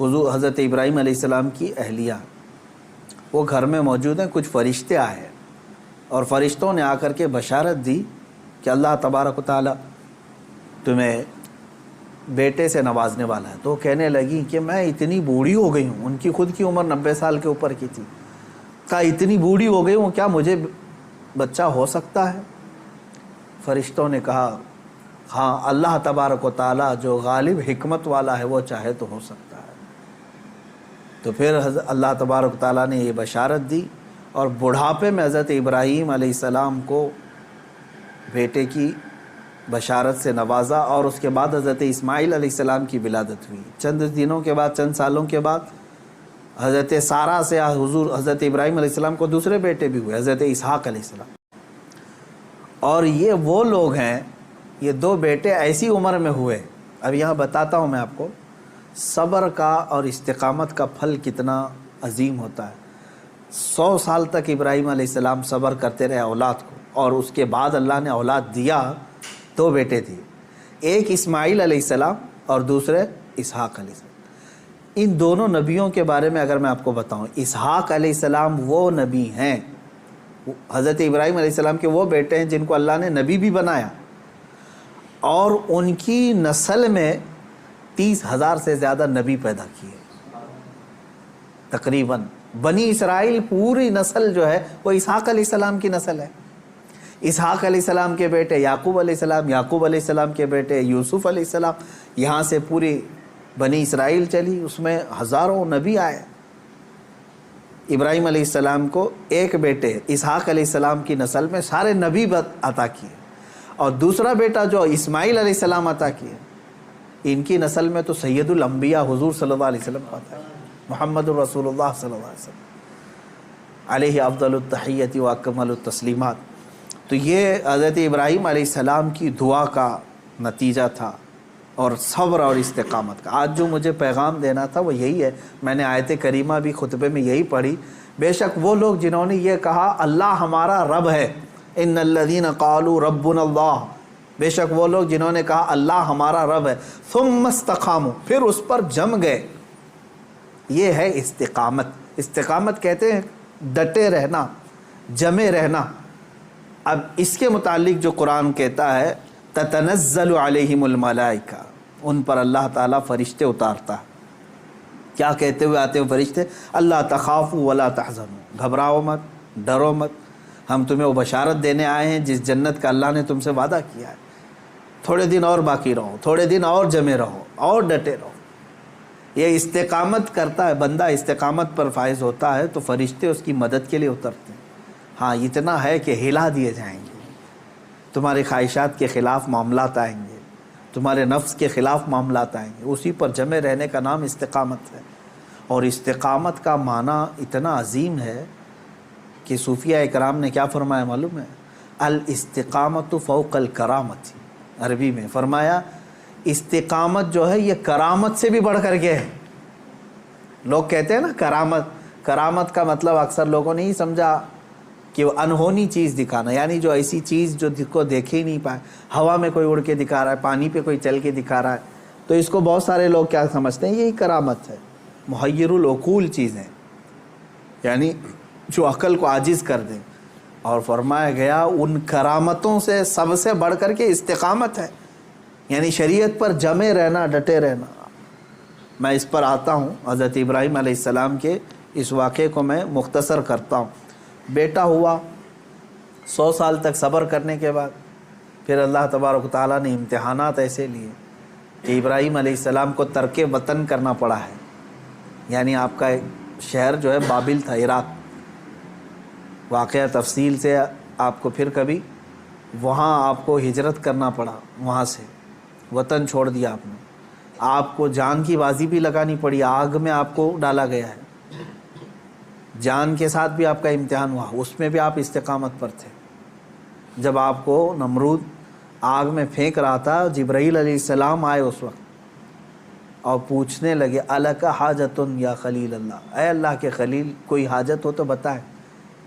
حضور حضرت ابراہیم علیہ السلام کی اہلیہ وہ گھر میں موجود ہیں، کچھ فرشتے آئے ہیں اور فرشتوں نے آ کر کے بشارت دی کہ اللہ تبارک و تعالیٰ تمہیں بیٹے سے نوازنے والا ہے۔ تو کہنے لگی کہ میں اتنی بوڑھی ہو گئی ہوں، ان کی خود کی عمر 90 سال کے اوپر کی تھی، کہا اتنی بوڑھی ہو گئی ہوں، کیا مجھے بچہ ہو سکتا ہے؟ فرشتوں نے کہا ہاں، اللہ تبارک و تعالیٰ جو غالب حکمت والا ہے وہ چاہے تو ہو سکتا ہے۔ تو پھر اللہ تبارک و تعالیٰ نے یہ بشارت دی اور بڑھاپے میں حضرت ابراہیم علیہ السلام کو بیٹے کی بشارت سے نوازا، اور اس کے بعد حضرت اسماعیل علیہ السلام کی ولادت ہوئی۔ چند دنوں کے بعد، چند سالوں کے بعد حضرت سارہ سے حضور حضرت ابراہیم علیہ السلام کو دوسرے بیٹے بھی ہوئے، حضرت اسحاق علیہ السلام۔ اور یہ وہ لوگ ہیں، یہ 2 بیٹے ایسی عمر میں ہوئے۔ اب یہاں بتاتا ہوں میں آپ کو صبر کا اور استقامت کا پھل کتنا عظیم ہوتا ہے۔ 100 سال تک ابراہیم علیہ السلام صبر کرتے رہے اولاد کو، اور اس کے بعد اللہ نے اولاد دیا، 2 بیٹے تھے، ایک اسماعیل علیہ السلام اور دوسرے اسحاق علیہ السلام۔ ان دونوں نبیوں کے بارے میں اگر میں آپ کو بتاؤں، اسحاق علیہ السلام وہ نبی ہیں، حضرت ابراہیم علیہ السلام کے وہ بیٹے ہیں جن کو اللہ نے نبی بھی بنایا، اور ان کی نسل میں 30,000 سے زیادہ نبی پیدا کیے تقریباً۔ بنی اسرائیل پوری نسل جو ہے وہ اسحاق علیہ السلام کی نسل ہے۔ اسحاق علیہ السلام کے بیٹے یعقوب علیہ السلام، یعقوب علیہ السلام کے بیٹے یوسف علیہ السلام، یہاں سے پوری بنی اسرائیل چلی، اس میں ہزاروں نبی آئے۔ ابراہیم علیہ السلام کو ایک بیٹے اسحاق علیہ السلام کی نسل میں سارے نبی عطا کیے، اور دوسرا بیٹا جو اسماعیل علیہ السلام عطا کیے، ان کی نسل میں تو سید الانبیاء حضور صلی اللہ علیہ وسلم کو عطا ہے، محمد الرسول اللہ صلی اللہ علیہ وسلم علیہ افضل التحیت و اکمل التسلیمات۔ تو یہ حضرت ابراہیم علیہ السلام کی دعا کا نتیجہ تھا، اور صبر اور استقامت کا۔ آج جو مجھے پیغام دینا تھا وہ یہی ہے، میں نے آیت کریمہ بھی خطبے میں یہی پڑھی۔ بے شک وہ لوگ جنہوں نے یہ کہا اللہ ہمارا رب ہے، ان الذین قالوا ربنا اللہ، بے شک وہ لوگ جنہوں نے کہا اللہ ہمارا رب ہے، ثم استقاموا، پھر اس پر جم گئے، یہ ہے استقامت۔ استقامت کہتے ہیں ڈٹے رہنا، جمے رہنا۔ اب اس کے متعلق جو قرآن کہتا ہے تتنزل علیہم الملائکہ، ان پر اللہ تعالیٰ فرشتے اتارتا ہے۔ کیا کہتے ہوئے آتے ہیں فرشتے؟ اللہ تخافوا ولا تحزنوا، گھبراؤ مت، ڈرو مت، ہم تمہیں وہ بشارت دینے آئے ہیں جس جنت کا اللہ نے تم سے وعدہ کیا ہے۔ تھوڑے دن اور باقی رہو، تھوڑے دن اور جمے رہو، اور ڈٹے رہو۔ یہ استقامت کرتا ہے بندہ، استقامت پر فائز ہوتا ہے تو فرشتے اس کی مدد کے لیے اترتے ہیں۔ ہاں اتنا ہے کہ ہلا دیے جائیں گے، تمہاری خواہشات کے خلاف معاملات آئیں گے، تمہارے نفس کے خلاف معاملات آئیں گے، اسی پر جمے رہنے کا نام استقامت ہے۔ اور استقامت کا معنی اتنا عظیم ہے کہ صوفیہ اکرام نے کیا فرمایا معلوم ہے؟ الاستقامت فوق الکرامت، عربی میں فرمایا استقامت جو ہے یہ کرامت سے بھی بڑھ کر کے ہے۔ لوگ کہتے ہیں نا کرامت، کرامت کا مطلب اکثر لوگوں نے ہی سمجھا کہ وہ انہونی چیز دکھانا، یعنی جو ایسی چیز جو کو دیکھے ہی نہیں پائے، ہوا میں کوئی اڑ کے دکھا رہا ہے، پانی پہ کوئی چل کے دکھا رہا ہے، تو اس کو بہت سارے لوگ کیا سمجھتے ہیں؟ یہی کرامت ہے۔ محیر العقول چیزیں، یعنی جو عقل کو عاجز کر دیں۔ اور فرمایا گیا ان کرامتوں سے سب سے بڑھ کر کے استقامت ہے، یعنی شریعت پر جمے رہنا، ڈٹے رہنا۔ میں اس پر آتا ہوں، حضرت ابراہیم علیہ السلام کے اس واقعے کو میں مختصر کرتا ہوں۔ بیٹا ہوا، 100 سال تک صبر کرنے کے بعد پھر اللہ تبارک و تعالیٰ نے امتحانات ایسے لیے کہ ابراہیم علیہ السلام کو ترک وطن کرنا پڑا ہے، یعنی آپ کا شہر جو ہے بابل تھا، عراق۔ واقعہ تفصیل سے آپ کو پھر کبھی، وہاں آپ کو ہجرت کرنا پڑا، وہاں سے وطن چھوڑ دیا آپ نے، آپ کو جان کی بازی بھی لگانی پڑی، آگ میں آپ کو ڈالا گیا ہے، جان کے ساتھ بھی آپ کا امتحان ہوا، اس میں بھی آپ استقامت پر تھے۔ جب آپ کو نمرود آگ میں پھینک رہا تھا، جبرائیل علیہ السلام آئے اس وقت اور پوچھنے لگے الک حاجتن یا خلیل اللہ، اے اللہ کے خلیل کوئی حاجت ہو تو بتائیں۔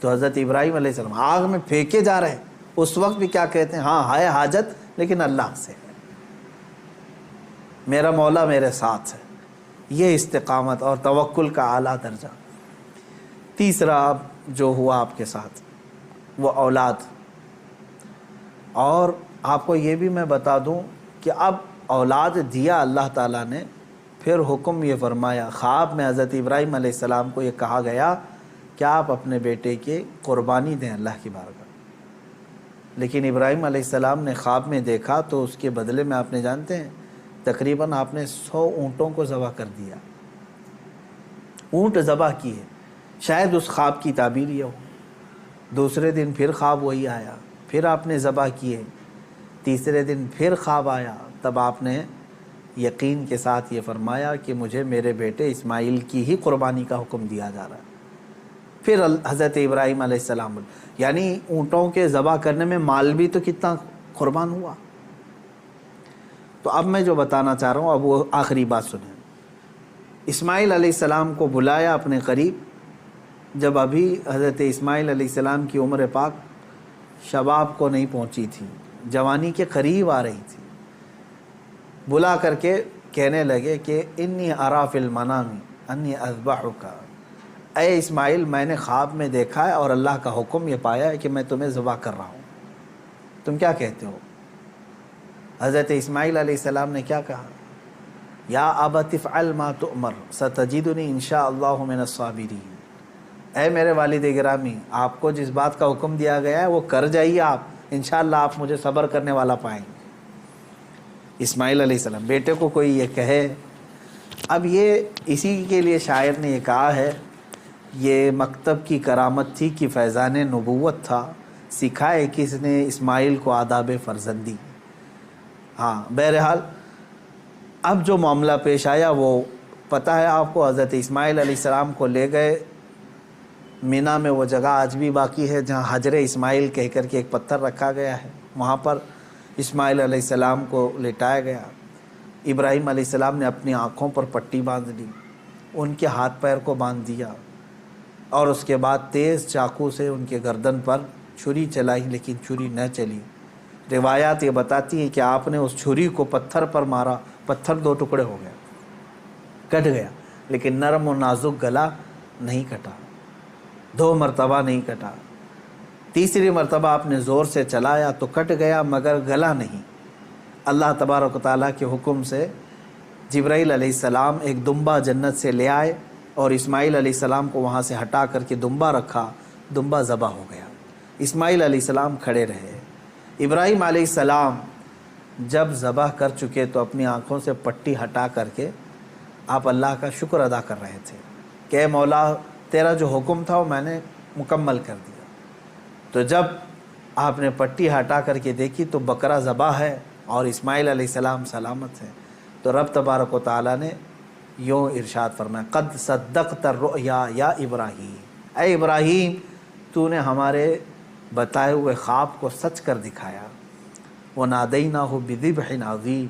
تو حضرت ابراہیم علیہ السلام آگ میں پھینکے جا رہے ہیں، اس وقت بھی کیا کہتے ہیں؟ ہاں ہے حاجت لیکن اللہ سے ہے، میرا مولا میرے ساتھ ہے۔ یہ استقامت اور توکل کا اعلیٰ درجہ۔ تیسرا اب جو ہوا آپ کے ساتھ وہ اولاد، اور آپ کو یہ بھی میں بتا دوں کہ اب اولاد دیا اللہ تعالیٰ نے، پھر حکم یہ فرمایا، خواب میں حضرت ابراہیم علیہ السلام کو یہ کہا گیا کہ آپ اپنے بیٹے کی قربانی دیں اللہ کی بارگاہ۔ لیکن ابراہیم علیہ السلام نے خواب میں دیکھا تو اس کے بدلے میں آپ نے جانتے ہیں تقریباً آپ نے 100 اونٹوں کو ذبح کر دیا، اونٹ ذبح کیے۔ شاید اس خواب کی تعبیر یہ ہو۔ دوسرے دن پھر خواب وہی آیا، پھر آپ نے ذبح کیے۔ تیسرے دن پھر خواب آیا، تب آپ نے یقین کے ساتھ یہ فرمایا کہ مجھے میرے بیٹے اسماعیل کی ہی قربانی کا حکم دیا جا رہا ہے۔ پھر حضرت ابراہیم علیہ السلام، یعنی اونٹوں کے ذبح کرنے میں مال بھی تو کتنا قربان ہوا۔ تو اب میں جو بتانا چاہ رہا ہوں اب وہ آخری بات سنیں۔ اسماعیل علیہ السلام کو بلایا اپنے قریب، جب ابھی حضرت اسماعیل علیہ السلام کی عمر پاک شباب کو نہیں پہنچی تھی، جوانی کے قریب آ رہی تھی، بلا کر کے کہنے لگے کہ انی ارا فی المنام انی اذبحک، اے اسماعیل میں نے خواب میں دیکھا ہے اور اللہ کا حکم یہ پایا ہے کہ میں تمہیں ذبح کر رہا ہوں، تم کیا کہتے ہو؟ حضرت اسماعیل علیہ السلام نے کیا کہا؟ یا ابت افعل ما تؤمر ستجدنی انشاءاللہ من الصابرین، اے میرے والد گرامی آپ کو جس بات کا حکم دیا گیا ہے وہ کر جائیے، آپ انشاءاللہ آپ مجھے صبر کرنے والا پائیں گے۔ اسماعیل علیہ السلام بیٹے کو کوئی یہ کہے، اب یہ اسی کے لیے شاعر نے یہ کہا ہے، یہ مکتب کی کرامت تھی کہ فیضان نبوت تھا، سکھائے کس نے اسماعیل کو آداب فرزندی۔ ہاں بہرحال اب جو معاملہ پیش آیا وہ پتہ ہے آپ کو، حضرت اسماعیل علیہ السلام کو لے گئے مینا میں، وہ جگہ آج بھی باقی ہے جہاں حجر اسماعیل کہہ کر کے ایک پتھر رکھا گیا ہے، وہاں پر اسماعیل علیہ السلام کو لٹایا گیا۔ ابراہیم علیہ السلام نے اپنی آنکھوں پر پٹی باندھ لی، ان کے ہاتھ پیر کو باندھ دیا، اور اس کے بعد تیز چاقو سے ان کے گردن پر چھری چلائی، لیکن چھری نہ چلی۔ روایات یہ بتاتی ہیں کہ آپ نے اس چھری کو پتھر پر مارا، پتھر 2 ٹکڑے ہو گیا، کٹ گیا، لیکن نرم و نازک گلا نہیں کٹا، 2 مرتبہ نہیں کٹا۔ تیسری مرتبہ آپ نے زور سے چلایا تو کٹ گیا مگر گلا نہیں۔ اللہ تبارک و تعالیٰ کے حکم سے جبرائیل علیہ السلام ایک دمبا جنت سے لے آئے اور اسماعیل علیہ السلام کو وہاں سے ہٹا کر کے دمبا رکھا، دمبا ذبح ہو گیا۔ اسماعیل علیہ السلام کھڑے رہے۔ ابراہیم علیہ السلام جب ذبح کر چکے تو اپنی آنکھوں سے پٹی ہٹا کر کے آپ اللہ کا شکر ادا کر رہے تھے کہ اے مولا تیرا جو حکم تھا وہ میں نے مکمل کر دیا۔ تو جب آپ نے پٹی ہٹا کر کے دیکھی تو بکرا ذبح ہے اور اسماعیل علیہ السلام سلامت ہے، تو رب تبارک و تعالیٰ نے یوں ارشاد فرمایا، قد صدقت الرؤیا یا ابراہیم، اے ابراہیم تو نے ہمارے بتائے ہوئے خواب کو سچ کر دکھایا۔ وَنَادَيْنَاهُ بِذِبْحٍ عَظِيمٍ،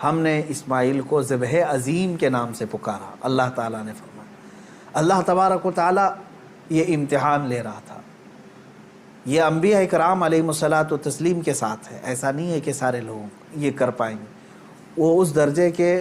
ہم نے اسماعیل کو ذبح عظیم کے نام سے پکارا۔ اللہ تعالیٰ نے فرمایا، اللہ تبارک و تعالیٰ یہ امتحان لے رہا تھا۔ یہ انبیاء اکرام علیہم الصلاۃ و تسلیم کے ساتھ ہے، ایسا نہیں ہے کہ سارے لوگ یہ کر پائیں گے، وہ اس درجے کے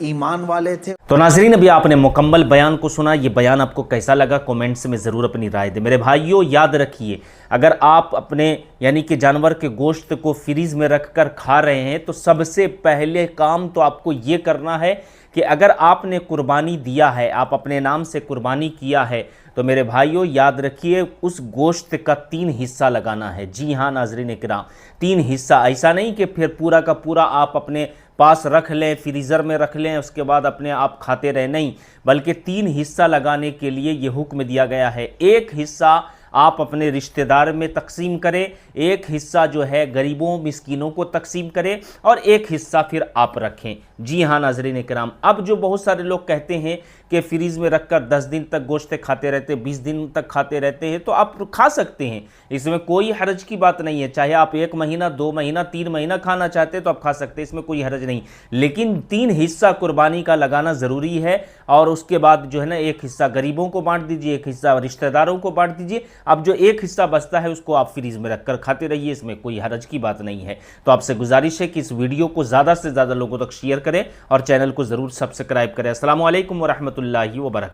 ایمان والے تھے۔ تو ناظرین ابھی آپ نے مکمل بیان کو سنا، یہ بیان آپ کو کیسا لگا کومنٹس میں ضرور اپنی رائے دیں۔ میرے بھائیوں یاد رکھیے، اگر آپ اپنے یعنی کہ جانور کے گوشت کو فریز میں رکھ کر کھا رہے ہیں تو سب سے پہلے کام تو آپ کو یہ کرنا ہے کہ اگر آپ نے قربانی دیا ہے، آپ اپنے نام سے قربانی کیا ہے، تو میرے بھائیوں یاد رکھیے اس گوشت کا 3 حصہ لگانا ہے۔ جی ہاں ناظرین کرام، 3 حصہ، ایسا نہیں کہ پھر پورا کا پورا آپ اپنے پاس رکھ لیں، فریزر میں رکھ لیں، اس کے بعد اپنے آپ کھاتے رہیں، نہیں، بلکہ 3 حصہ لگانے کے لیے یہ حکم دیا گیا ہے۔ ایک حصہ آپ اپنے رشتہ دار میں تقسیم کریں، ایک حصہ جو ہے غریبوں مسکینوں کو تقسیم کریں، اور ایک حصہ پھر آپ رکھیں۔ جی ہاں ناظرین کرام، اب جو بہت سارے لوگ کہتے ہیں کہ فریز میں رکھ کر 10 دن تک گوشت کھاتے رہتے، 20 دن تک کھاتے رہتے ہیں، تو آپ کھا سکتے ہیں، اس میں کوئی حرج کی بات نہیں ہے۔ چاہے آپ 1 مہینہ 2 مہینہ 3 مہینہ کھانا چاہتے ہیں تو آپ کھا سکتے ہیں، اس میں کوئی حرج نہیں، لیکن 3 حصہ قربانی کا لگانا ضروری ہے، اور اس کے بعد جو ہے نا ایک حصہ غریبوں کو بانٹ دیجئے، ایک حصہ رشتہ داروں کو بانٹ دیجئے، اب جو ایک حصہ بچتا ہے اس کو آپ فریز میں رکھ کر کھاتے رہیے، اس میں کوئی حرج کی بات نہیں ہے۔ تو آپ سے گزارش ہے کہ اس ویڈیو کو زیادہ سے زیادہ لوگوں تک شیئر کریں اور چینل کو ضرور سبسکرائب کریں۔ السلام علیکم ورحمۃ اللہ وبرکاتہ۔